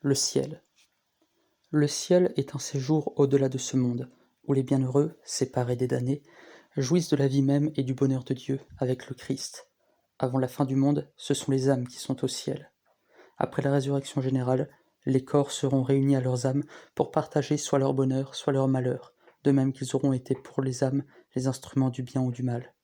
Le ciel. Le ciel est un séjour au-delà de ce monde, où les bienheureux, séparés des damnés, jouissent de la vie même et du bonheur de Dieu avec le Christ. Avant la fin du monde, ce sont les âmes qui sont au ciel. Après la résurrection générale, les corps seront réunis à leurs âmes pour partager soit leur bonheur, soit leur malheur, de même qu'ils auront été pour les âmes les instruments du bien ou du mal.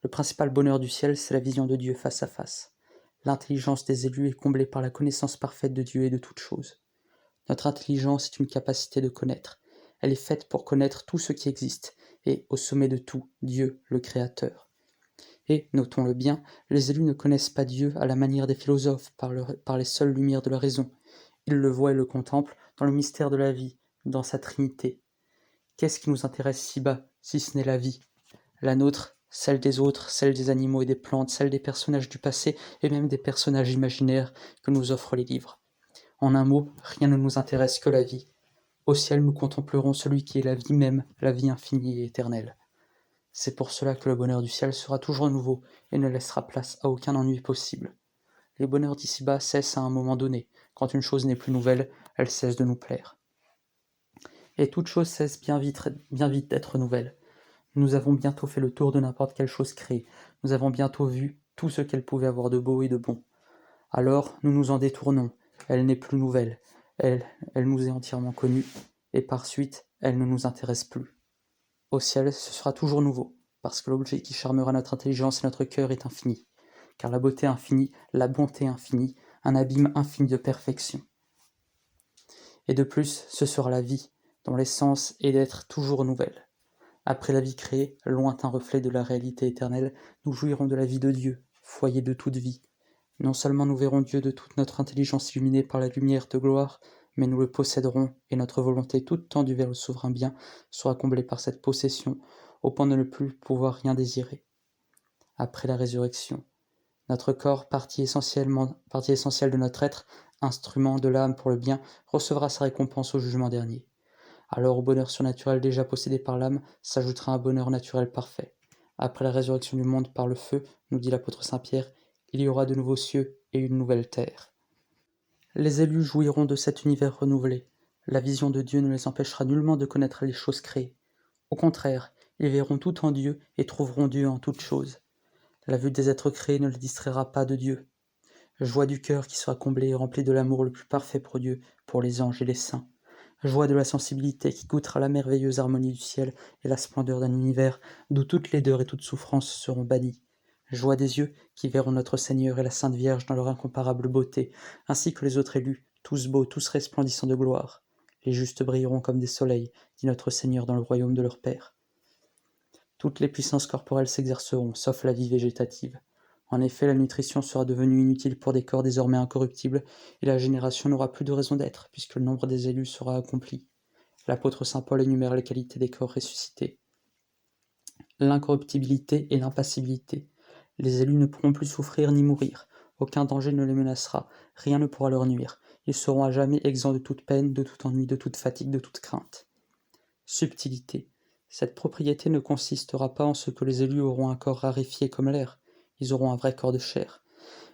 Le principal bonheur du ciel, c'est la vision de Dieu face à face. L'intelligence des élus est comblée par la connaissance parfaite de Dieu et de toutes choses. Notre intelligence est une capacité de connaître. Elle est faite pour connaître tout ce qui existe, et, au sommet de tout, Dieu, le Créateur. Et, notons-le bien, les élus ne connaissent pas Dieu à la manière des philosophes, par les seules lumières de la raison. Ils le voient et le contemplent dans le mystère de la vie, dans sa Trinité. Qu'est-ce qui nous intéresse si bas, si ce n'est la vie? La nôtre, celle des autres, celle des animaux et des plantes, celle des personnages du passé et même des personnages imaginaires que nous offrent les livres. En un mot, rien ne nous intéresse que la vie. Au ciel, nous contemplerons celui qui est la vie même, la vie infinie et éternelle. C'est pour cela que le bonheur du ciel sera toujours nouveau et ne laissera place à aucun ennui possible. Les bonheurs d'ici-bas cessent à un moment donné. Quand une chose n'est plus nouvelle, elle cesse de nous plaire. Et toute chose cesse bien vite d'être nouvelle. Nous avons bientôt fait le tour de n'importe quelle chose créée. Nous avons bientôt vu tout ce qu'elle pouvait avoir de beau et de bon. Alors, nous nous en détournons. Elle n'est plus nouvelle. Elle nous est entièrement connue. Et par suite, elle ne nous intéresse plus. Au ciel, ce sera toujours nouveau, parce que l'objet qui charmera notre intelligence et notre cœur est infini. Car la beauté infinie, la bonté infinie, un abîme infini de perfection. Et de plus, ce sera la vie, dont l'essence est d'être toujours nouvelle. Après la vie créée, lointain reflet de la réalité éternelle, nous jouirons de la vie de Dieu, foyer de toute vie. Non seulement nous verrons Dieu de toute notre intelligence illuminée par la lumière de gloire, mais nous le posséderons, et notre volonté toute tendue vers le souverain bien sera comblée par cette possession, au point de ne plus pouvoir rien désirer. Après la résurrection, notre corps, partie essentielle de notre être, instrument de l'âme pour le bien, recevra sa récompense au jugement dernier. Alors au bonheur surnaturel déjà possédé par l'âme s'ajoutera un bonheur naturel parfait. Après la résurrection du monde par le feu, nous dit l'apôtre Saint-Pierre, il y aura de nouveaux cieux et une nouvelle terre. Les élus jouiront de cet univers renouvelé. La vision de Dieu ne les empêchera nullement de connaître les choses créées. Au contraire, ils verront tout en Dieu et trouveront Dieu en toutes choses. La vue des êtres créés ne les distraira pas de Dieu. Joie du cœur qui sera comblé et rempli de l'amour le plus parfait pour Dieu, pour les anges et les saints. Joie de la sensibilité qui goûtera la merveilleuse harmonie du ciel et la splendeur d'un univers d'où toute laideur et toute souffrance seront bannies. Joie des yeux qui verront notre Seigneur et la Sainte Vierge dans leur incomparable beauté, ainsi que les autres élus, tous beaux, tous resplendissants de gloire. Les justes brilleront comme des soleils, dit notre Seigneur dans le royaume de leur Père. Toutes les puissances corporelles s'exerceront, sauf la vie végétative. En effet, la nutrition sera devenue inutile pour des corps désormais incorruptibles, et la génération n'aura plus de raison d'être, puisque le nombre des élus sera accompli. L'apôtre saint Paul énumère les qualités des corps ressuscités. L'incorruptibilité et l'impassibilité. Les élus ne pourront plus souffrir ni mourir. Aucun danger ne les menacera, rien ne pourra leur nuire. Ils seront à jamais exempts de toute peine, de tout ennui, de toute fatigue, de toute crainte. Subtilité. Cette propriété ne consistera pas en ce que les élus auront un corps raréfié comme l'air, ils auront un vrai corps de chair,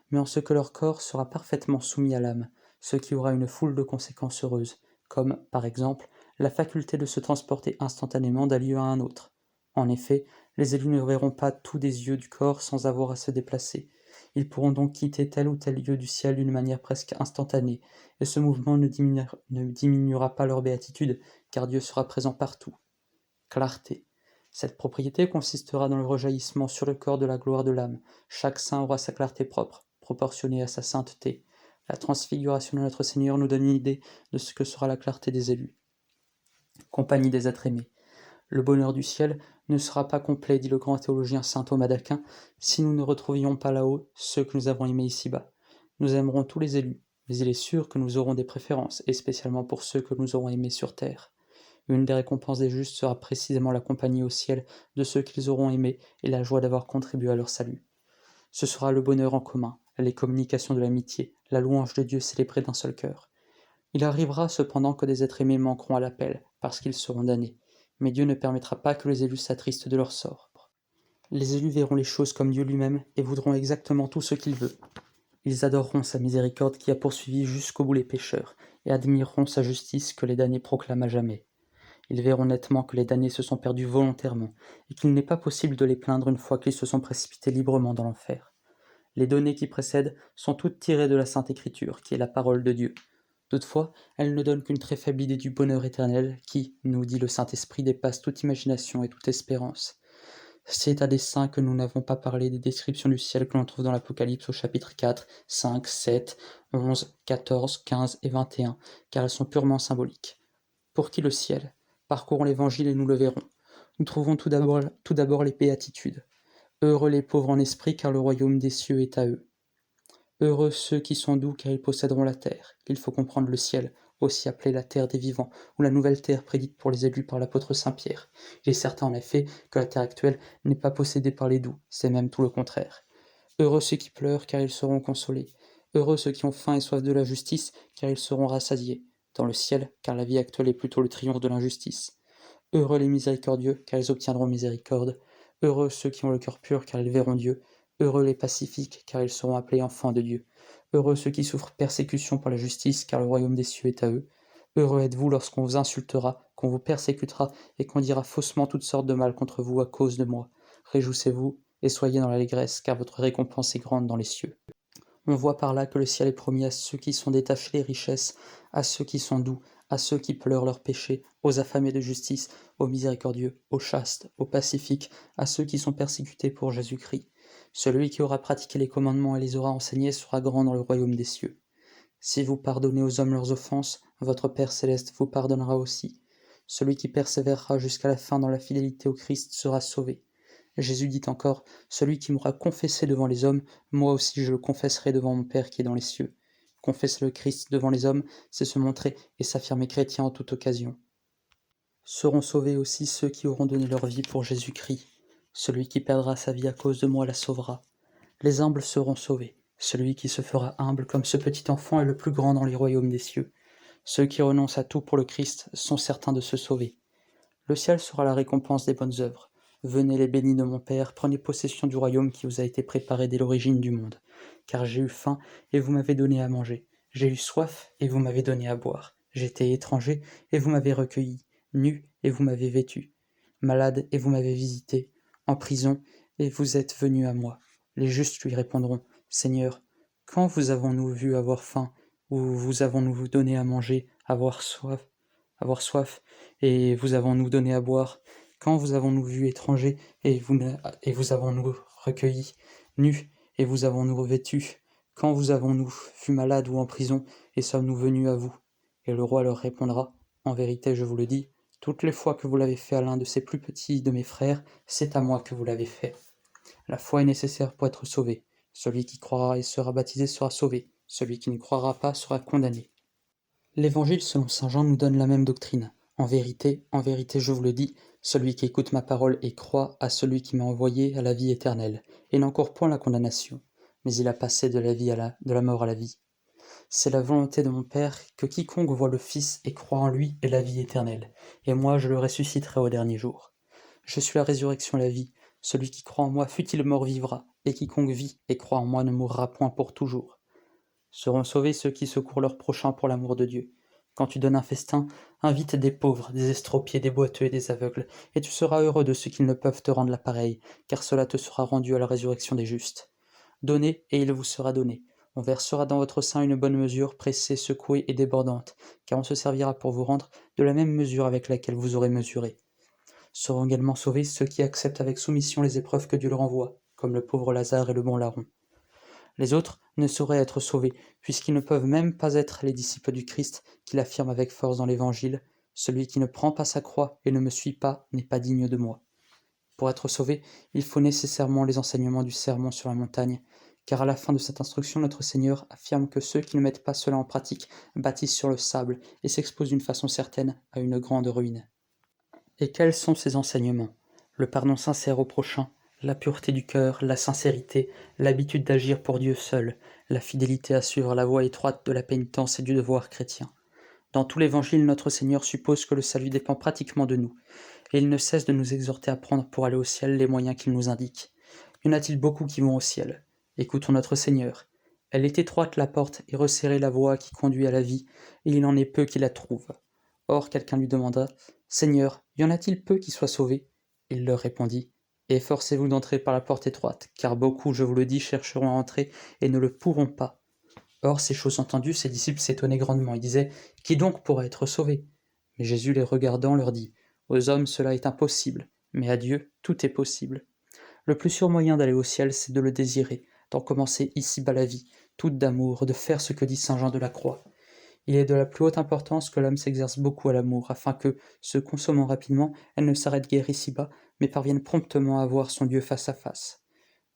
mais en ce que leur corps sera parfaitement soumis à l'âme, ce qui aura une foule de conséquences heureuses, comme, par exemple, la faculté de se transporter instantanément d'un lieu à un autre. En effet, les élus ne verront pas tout des yeux du corps sans avoir à se déplacer. Ils pourront donc quitter tel ou tel lieu du ciel d'une manière presque instantanée, et ce mouvement ne diminuera pas leur béatitude, car Dieu sera présent partout. Clarté. Cette propriété consistera dans le rejaillissement sur le corps de la gloire de l'âme. Chaque saint aura sa clarté propre, proportionnée à sa sainteté. La transfiguration de notre Seigneur nous donne une idée de ce que sera la clarté des élus. Compagnie des êtres aimés. Le bonheur du ciel ne sera pas complet, dit le grand théologien saint Thomas d'Aquin, si nous ne retrouvions pas là-haut ceux que nous avons aimés ici-bas. Nous aimerons tous les élus, mais il est sûr que nous aurons des préférences, et spécialement pour ceux que nous aurons aimés sur terre. Une des récompenses des justes sera précisément la compagnie au ciel de ceux qu'ils auront aimés et la joie d'avoir contribué à leur salut. Ce sera le bonheur en commun, les communications de l'amitié, la louange de Dieu célébrée d'un seul cœur. Il arrivera cependant que des êtres aimés manqueront à l'appel, parce qu'ils seront damnés, mais Dieu ne permettra pas que les élus s'attristent de leur sort. Les élus verront les choses comme Dieu lui-même et voudront exactement tout ce qu'il veut. Ils adoreront sa miséricorde qui a poursuivi jusqu'au bout les pécheurs. et admireront sa justice que les damnés proclament à jamais. Ils verront nettement que les damnés se sont perdus volontairement, et qu'il n'est pas possible de les plaindre une fois qu'ils se sont précipités librement dans l'enfer. Les données qui précèdent sont toutes tirées de la Sainte Écriture, qui est la parole de Dieu. Toutefois, elles ne donnent qu'une très faible idée du bonheur éternel qui, nous dit le Saint-Esprit, dépasse toute imagination et toute espérance. C'est à dessein que nous n'avons pas parlé des descriptions du ciel que l'on trouve dans l'Apocalypse au chapitre 4, 5, 7, 11, 14, 15 et 21, car elles sont purement symboliques. Pour qui le ciel? Parcourons l'Évangile et nous le verrons. Nous trouvons tout d'abord les béatitudes. Heureux les pauvres en esprit, car le royaume des cieux est à eux. Heureux ceux qui sont doux, car ils posséderont la terre. Il faut comprendre le ciel, aussi appelé la terre des vivants, ou la nouvelle terre prédite pour les élus par l'apôtre Saint Pierre. Il est certain en effet que la terre actuelle n'est pas possédée par les doux, c'est même tout le contraire. Heureux ceux qui pleurent, car ils seront consolés. Heureux ceux qui ont faim et soif de la justice, car ils seront rassasiés. Dans le ciel, car la vie actuelle est plutôt le triomphe de l'injustice. Heureux les miséricordieux, car ils obtiendront miséricorde. Heureux ceux qui ont le cœur pur, car ils verront Dieu. Heureux les pacifiques, car ils seront appelés enfants de Dieu. Heureux ceux qui souffrent persécution pour la justice, car le royaume des cieux est à eux. Heureux êtes-vous lorsqu'on vous insultera, qu'on vous persécutera, et qu'on dira faussement toutes sortes de mal contre vous à cause de moi. Réjouissez-vous, et soyez dans l'allégresse, car votre récompense est grande dans les cieux. On voit par là que le ciel est promis à ceux qui sont détachés des richesses, à ceux qui sont doux, à ceux qui pleurent leurs péchés, aux affamés de justice, aux miséricordieux, aux chastes, aux pacifiques, à ceux qui sont persécutés pour Jésus-Christ. Celui qui aura pratiqué les commandements et les aura enseignés sera grand dans le royaume des cieux. Si vous pardonnez aux hommes leurs offenses, votre Père céleste vous pardonnera aussi. Celui qui persévérera jusqu'à la fin dans la fidélité au Christ sera sauvé. Jésus dit encore, « Celui qui m'aura confessé devant les hommes, moi aussi je le confesserai devant mon Père qui est dans les cieux. » Confesser le Christ devant les hommes, c'est se montrer et s'affirmer chrétien en toute occasion. Seront sauvés aussi ceux qui auront donné leur vie pour Jésus-Christ. Celui qui perdra sa vie à cause de moi la sauvera. Les humbles seront sauvés. Celui qui se fera humble comme ce petit enfant est le plus grand dans les royaumes des cieux. Ceux qui renoncent à tout pour le Christ sont certains de se sauver. Le ciel sera la récompense des bonnes œuvres. Venez les bénis de mon Père, prenez possession du royaume qui vous a été préparé dès l'origine du monde. Car j'ai eu faim, et vous m'avez donné à manger. J'ai eu soif, et vous m'avez donné à boire. J'étais étranger, et vous m'avez recueilli. Nu, et vous m'avez vêtu. Malade, et vous m'avez visité. En prison, et vous êtes venu à moi. Les justes lui répondront, Seigneur, quand vous avons-nous vu avoir faim, ou vous avons-nous donné à manger, avoir soif, et vous avons-nous donné à boire? Quand vous avons-nous vu étrangers, et vous avons-nous recueillis, nus, et vous avons-nous vêtus? Quand vous avons-nous vu malades ou en prison, et sommes-nous venus à vous? Et le roi leur répondra, En vérité, je vous le dis, toutes les fois que vous l'avez fait à l'un de ces plus petits de mes frères, c'est à moi que vous l'avez fait. La foi est nécessaire pour être sauvé. Celui qui croira et sera baptisé sera sauvé. Celui qui ne croira pas sera condamné. L'Évangile selon saint Jean nous donne la même doctrine. En vérité, je vous le dis, celui qui écoute ma parole et croit à celui qui m'a envoyé a la vie éternelle, et n'encourt point la condamnation, mais il a passé de la mort à la vie. C'est la volonté de mon Père que quiconque voit le Fils et croit en lui ait la vie éternelle, et moi je le ressusciterai au dernier jour. Je suis la résurrection et la vie. Celui qui croit en moi, fût-il mort, vivra, et quiconque vit et croit en moi ne mourra point pour toujours. Seront sauvés ceux qui secourent leur prochain pour l'amour de Dieu. Quand tu donnes un festin, invite des pauvres, des estropiés, des boiteux et des aveugles, et tu seras heureux de ceux qui ne peuvent te rendre la pareille, car cela te sera rendu à la résurrection des justes. Donnez, et il vous sera donné. On versera dans votre sein une bonne mesure, pressée, secouée et débordante, car on se servira pour vous rendre de la même mesure avec laquelle vous aurez mesuré. Seront également sauvés ceux qui acceptent avec soumission les épreuves que Dieu leur envoie, comme le pauvre Lazare et le bon larron. Les autres ne sauraient être sauvés, puisqu'ils ne peuvent même pas être les disciples du Christ, qu'il affirme avec force dans l'Évangile, « Celui qui ne prend pas sa croix et ne me suit pas n'est pas digne de moi ». Pour être sauvé, il faut nécessairement les enseignements du sermon sur la montagne, car à la fin de cette instruction, notre Seigneur affirme que ceux qui ne mettent pas cela en pratique bâtissent sur le sable et s'exposent d'une façon certaine à une grande ruine. Et quels sont ces enseignements? Le pardon sincère au prochain, la pureté du cœur, la sincérité, l'habitude d'agir pour Dieu seul, la fidélité à suivre la voie étroite de la pénitence et du devoir chrétien. Dans tout l'Évangile, notre Seigneur suppose que le salut dépend pratiquement de nous, et il ne cesse de nous exhorter à prendre pour aller au ciel les moyens qu'il nous indique. Y en a-t-il beaucoup qui vont au ciel? Écoutons notre Seigneur. Elle est étroite la porte et resserrée la voie qui conduit à la vie, et il en est peu qui la trouvent. Or quelqu'un lui demanda: Seigneur, y en a-t-il peu qui soient sauvés? Il leur répondit: Efforcez-vous d'entrer par la porte étroite, car beaucoup, je vous le dis, chercheront à entrer et ne le pourront pas. Or, ces choses entendues, ses disciples s'étonnaient grandement. Ils disaient: Qui donc pourra être sauvé? Mais Jésus, les regardant, leur dit: Aux hommes cela est impossible, mais à Dieu tout est possible. Le plus sûr moyen d'aller au ciel, c'est de le désirer, d'en commencer ici-bas la vie, toute d'amour, de faire ce que dit saint Jean de la Croix. Il est de la plus haute importance que l'âme s'exerce beaucoup à l'amour, afin que, se consommant rapidement, elle ne s'arrête guère ici-bas, mais parvienne promptement à voir son Dieu face à face.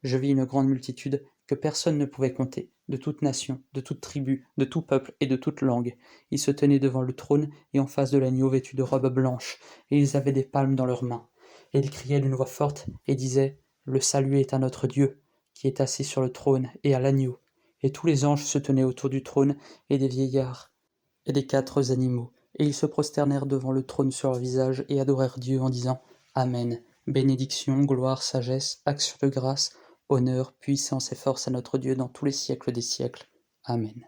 Je vis une grande multitude que personne ne pouvait compter, de toute nation, de toute tribu, de tout peuple et de toute langue. Ils se tenaient devant le trône et en face de l'agneau vêtus de robes blanches, et ils avaient des palmes dans leurs mains. Et ils criaient d'une voix forte et disaient: Le salut est à notre Dieu, qui est assis sur le trône, et à l'agneau. Et tous les anges se tenaient autour du trône, et des vieillards, et des quatre animaux. Et ils se prosternèrent devant le trône sur leur visage, et adorèrent Dieu en disant: Amen. Bénédiction, gloire, sagesse, action de grâce, honneur, puissance et force à notre Dieu dans tous les siècles des siècles. Amen.